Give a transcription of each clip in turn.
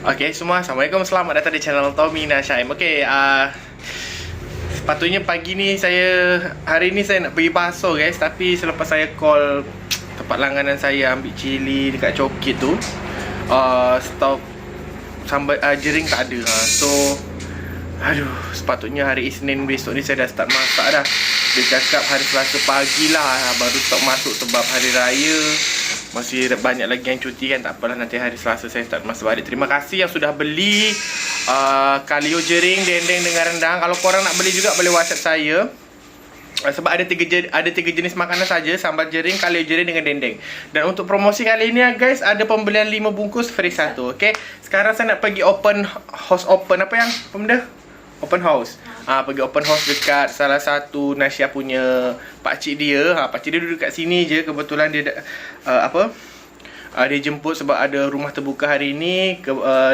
Okay semua, Assalamualaikum, selamat datang di channel Tommy Nashaim. Okay, sepatutnya pagi ni hari ni saya nak pergi pasar guys. Tapi selepas saya call tempat langganan saya ambil cili dekat Cokit tu, stok sambal jering tak ada. So aduh, sepatutnya hari Isnin besok ni saya dah start masak dah. Dia cakap hari Selasa pagi lah baru stok masuk sebab hari raya. Masih banyak lagi yang cuti kan. Tak apalah, nanti hari Selasa saya start masak balik. Terima kasih yang sudah beli kalio jering, dendeng dengan rendang. Kalau korang nak beli juga boleh WhatsApp saya. Sebab ada tiga jenis makanan saja, sambal jering, kalio jering dengan dendeng. Dan untuk promosi kali ini guys, ada pembelian 5 bungkus free 1. Okay, sekarang saya nak pergi open house. Open apa yang benda? Open house. Pergi open house dekat salah satu Nasya punya pakcik dia. Pakcik dia duduk kat sini je. Kebetulan dia dia jemput sebab ada rumah terbuka hari ini.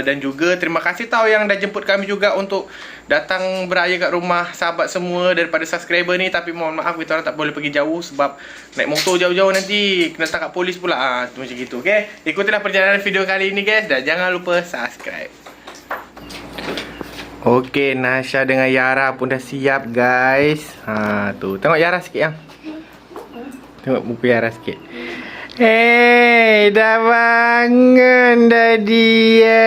Dan juga terima kasih tahu yang dah jemput kami juga untuk datang beraya kat rumah sahabat semua daripada subscriber ni. Tapi mohon maaf, kita orang tak boleh pergi jauh sebab naik motor jauh-jauh nanti kena tangkap polis pula. Macam gitu. Okay, ikutilah perjalanan video kali ini guys. Dan jangan lupa subscribe. Okey, Nasya dengan Yara pun dah siap guys. Tu. Tengok Yara sikit yang. Tengok buku Yara sikit. Hey, dah bangun dah dia.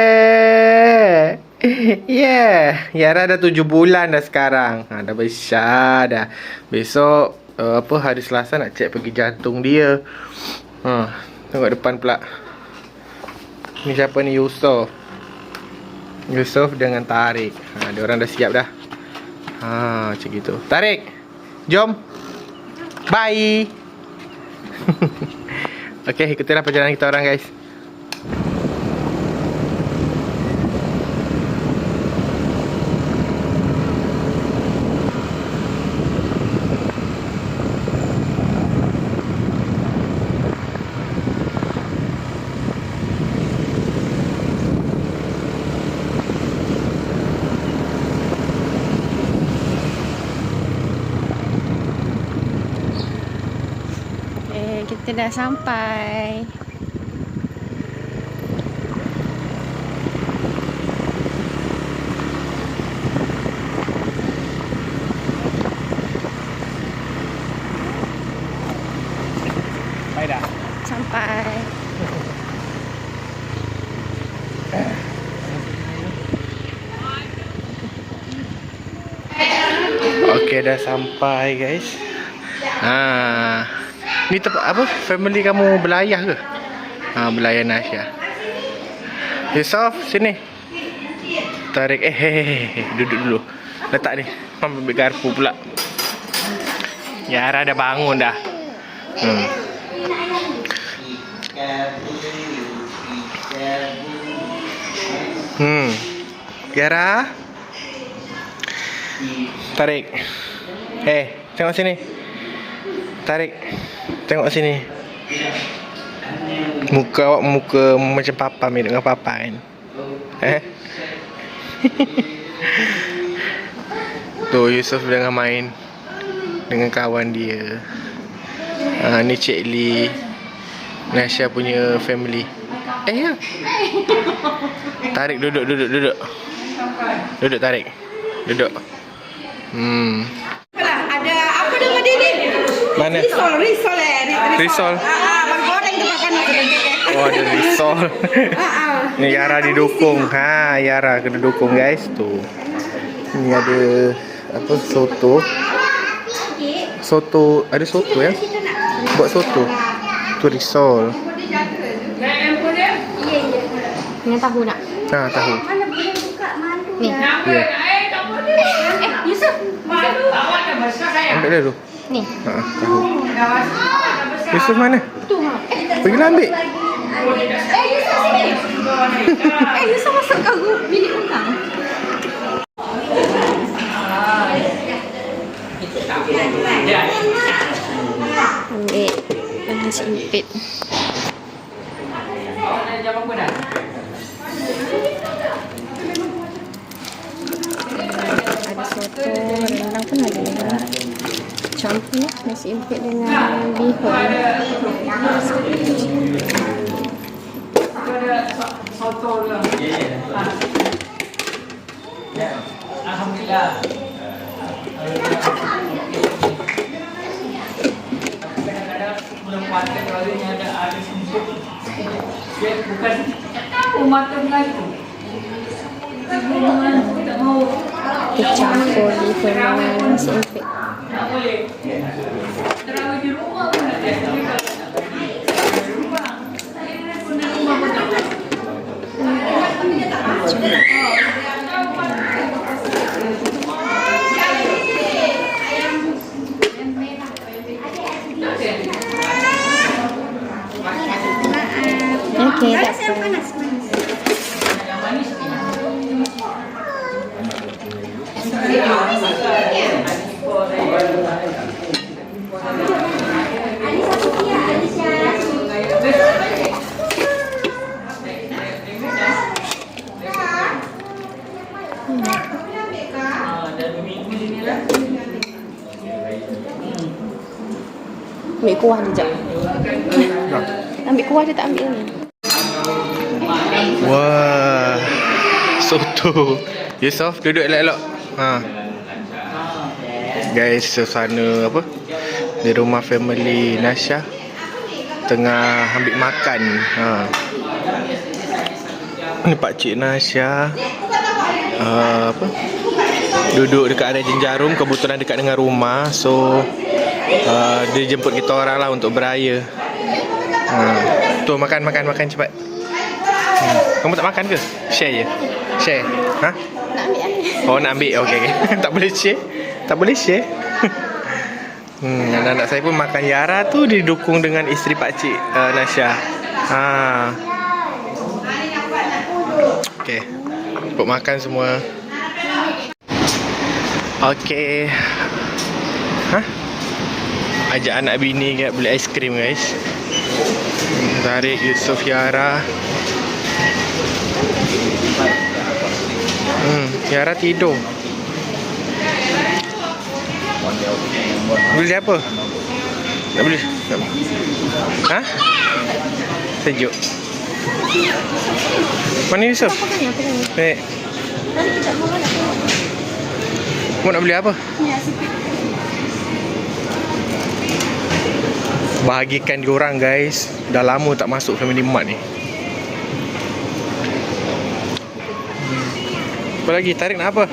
Yeah, Yara dah 7 bulan dah sekarang. Dah besar dah. Besok hari Selasa nak cek pergi jantung dia. Tengok depan pula. Ni siapa ni? Yusof dengan Tarik. Dia orang dah siap dah. Macam gitu. Tarik, jom. Bye. Okay, ikutilah perjalanan kita orang guys. Kita dah sampai. Sampai. Okey, dah sampai guys. Ni tempat apa? Family kamu belayah ke? Belayah Nasya. Yusof, sini. Tarik. Duduk dulu. Letak ni. Mama ambil garpu pula. Yara dah bangun dah. Yara. Tarik. Tengok sini. Tarik. Tengok sini. Muka awak macam papa, mirip dengan papa kan? Tu Yusof dengan main dengan kawan dia. Ni Cik Lee, Nasya punya family. Ya. Tarik, duduk. Duduk Tarik. Duduk. Ada apa nama dia ni? Mana? Risol. Goreng tu makan. Oh, ada risol. Ni Yara didukung. Yara kena dukung guys tu. Ni ada apa, soto. Ada soto ya? Buat soto. Tu risol. Ini tahu nak? Tahu. Mana boleh buka malu. Ni. Ya. Yusuf. Ambil dulu. Ni. Tahu. Yusuf mana? Tu. Pergilah ambil. Yusuf sini. Yusuf masuk ke bilik utang. Ambil nasi impit. Ada soto, rendang pun ada. Campur nasi impit dengan bihun. Alhamdulillah. Kadang-kadang bulan puasa kalau ni ada sumpuk. Dia bukan tahu mata Melayu. Tak mau. Dicampur di permen nasi empik. Tak boleh. Terawih di rumah pun nak jadi. Tapi kalau tak pergi di rumah, saya pun di rumah pun tak boleh. Okey, tak apa. Yang manis ni. Ambil kuah dia jap. Ambil kuah dia tak ambil ni. Wah, soto. Yusof, duduk elok-elok. Ha. Guys, suasana apa? Di rumah family Nasha tengah ambil makan. Ha. Ni pakcik Nasha. Apa? Duduk dekat area Jenjarum, kebetulan dekat dengan rumah. So dia jemput kita orang lah untuk beraya. Tu makan cepat. Kamu tak makan ke? Share je. Share. Ha? Nak ambil air. Oh, nak ambil. Okey. Tak boleh share. Tak boleh share. Anak-anak saya pun makan. Yara tu didukung dengan isteri pakcik Nasha. Ha. Okey. Cepat makan semua. Okey. Ha? Ajak anak bini kat beli aiskrim guys. Tarik Yusof, Yara. Yara tidur. Beli apa? Nak beli? Ha? Sejuk. Mana Yusof? Baik. Kamu nak beli apa? Bahagikan diorang guys. Dah lama tak masuk Family Mart ni. Apa lagi? Tarik nak apa?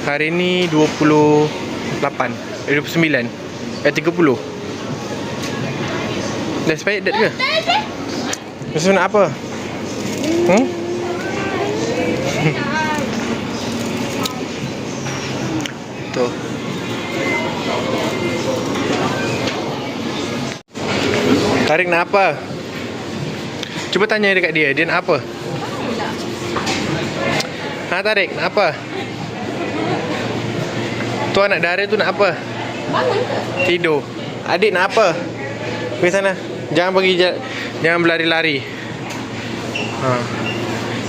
Hari ni 28 29 30. Dah expired date ke? Maksud nak apa? Tu. Tarik nak apa? Cuba tanya dekat dia. Dia nak apa? Ha, Tarik, nak apa? Tu anak dara tu nak apa? Bangun ke? Tidur. Adik nak apa? Pergi sana. Jangan pergi jangan berlari-lari. Ha.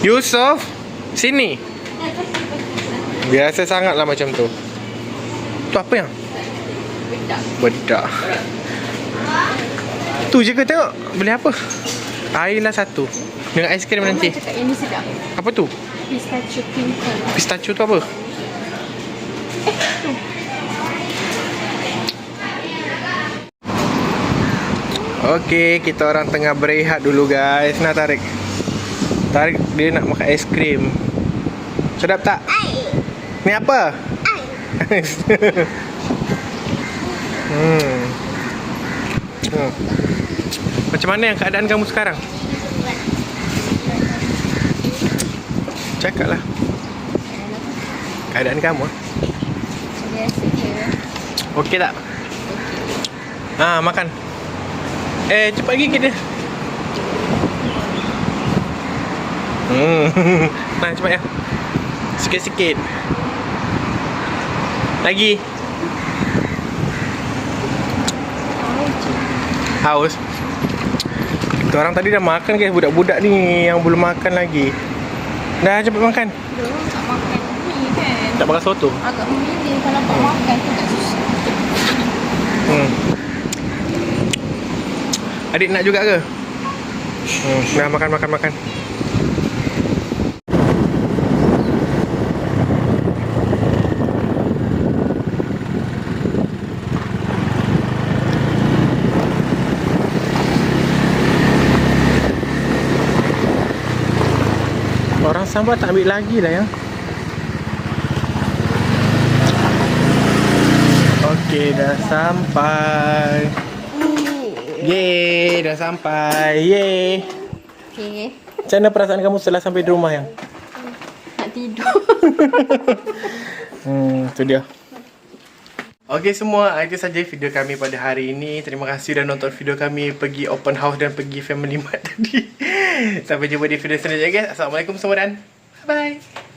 Yusof, sini. Biasa sangatlah macam tu. Tu apa yang? Bedak. Tu je ke tengok? Beli apa? Air lah satu. Dengan aiskrim nanti. Cakap yang ni sedap. Apa tu? Pistachio cream cone. Pistachio tu apa? Tu. Okey, kita orang tengah berehat dulu guys. Nah, Tarik. Tarik dia nak makan aiskrim. Sedap tak? Ni apa? Macam mana yang keadaan kamu sekarang? Cakaplah. Keadaan kamu? Biasa je. Okey tak? Ha, makan. Cepat gigit dia. Nah, cepat ya. Sikit-sikit. Lagi. Haus. Kita orang tadi dah makan guys. Budak-budak ni yang belum makan lagi. Dah, cepat makan. Dorang tak makan ni kan. Tak makan soto. Agak memilih kalau tak makan tu tak susah. Adik nak juga ke? Dah, makan. Sambal tak ambil lagi dah ya. Okey, dah sampai. Yeay, dah sampai. Yeay. Okay. Macam mana perasaan kamu setelah sampai di rumah yang? Nak tidur. Tu dia. Okey semua, itu saja video kami pada hari ini. Terima kasih dah nonton video kami pergi open house dan pergi family mart tadi. Sampai jumpa di video selanjutnya guys. Assalamualaikum semua dan bye bye.